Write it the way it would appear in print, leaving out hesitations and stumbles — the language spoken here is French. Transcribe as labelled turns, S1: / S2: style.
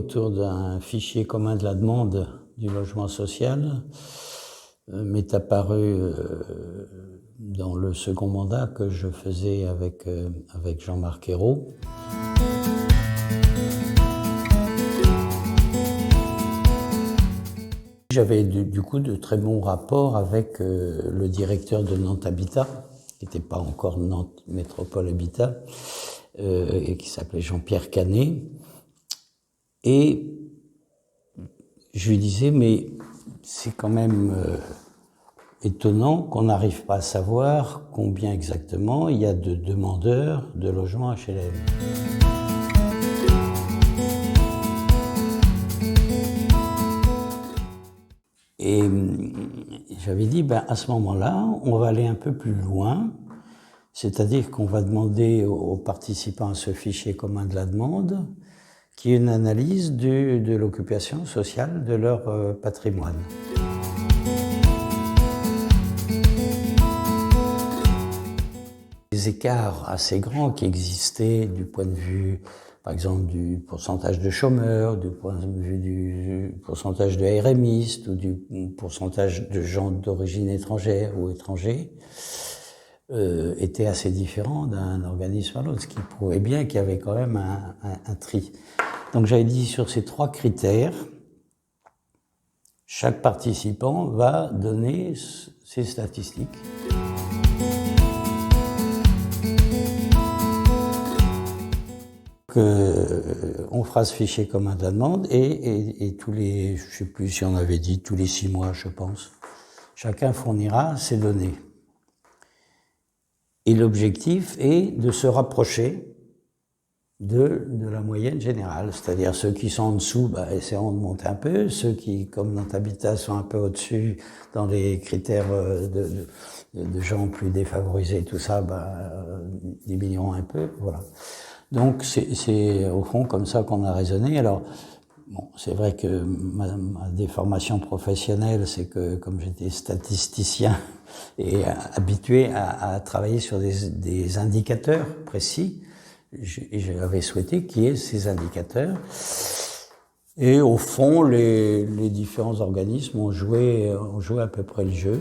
S1: autour d'un fichier commun de la demande du logement social m'est apparu dans le second mandat que je faisais avec Jean-Marc Ayrault. J'avais du coup de très bons rapports avec le directeur de Nantes Habitat, qui n'était pas encore Nantes Métropole Habitat, et qui s'appelait Jean-Pierre Canet. Et je lui disais, mais c'est quand même étonnant qu'on n'arrive pas à savoir combien exactement il y a de demandeurs de logements HLM. Et j'avais dit, à ce moment-là, on va aller un peu plus loin, c'est-à-dire qu'on va demander aux participants à ce fichier commun de la demande qu'il y ait une analyse de l'occupation sociale de leur patrimoine. Les écarts assez grands qui existaient du point de vue, par exemple, du pourcentage de chômeurs, du point de vue du pourcentage de RMistes ou du pourcentage de gens d'origine étrangère ou étrangers, étaient assez différents d'un organisme à l'autre, ce qui prouvait bien qu'il y avait quand même un tri. Donc j'avais dit, sur ces 3 critères, chaque participant va donner ses statistiques. On fera ce fichier commun de la demande et tous les, je ne sais plus si on avait dit tous les 6 mois, je pense, chacun fournira ses données. Et l'objectif est de se rapprocher de la moyenne générale, c'est-à-dire ceux qui sont en dessous, essaieront de monter un peu, ceux qui, comme Nantes Habitat, sont un peu au-dessus dans les critères de gens plus défavorisés, tout ça, diminueront un peu, voilà. Donc c'est au fond comme ça qu'on a raisonné. Alors bon, c'est vrai que ma déformation professionnelle, c'est que comme j'étais statisticien et habitué à travailler sur des indicateurs précis, j'avais souhaité qu'il y ait ces indicateurs. Et au fond, les différents organismes ont joué à peu près le jeu.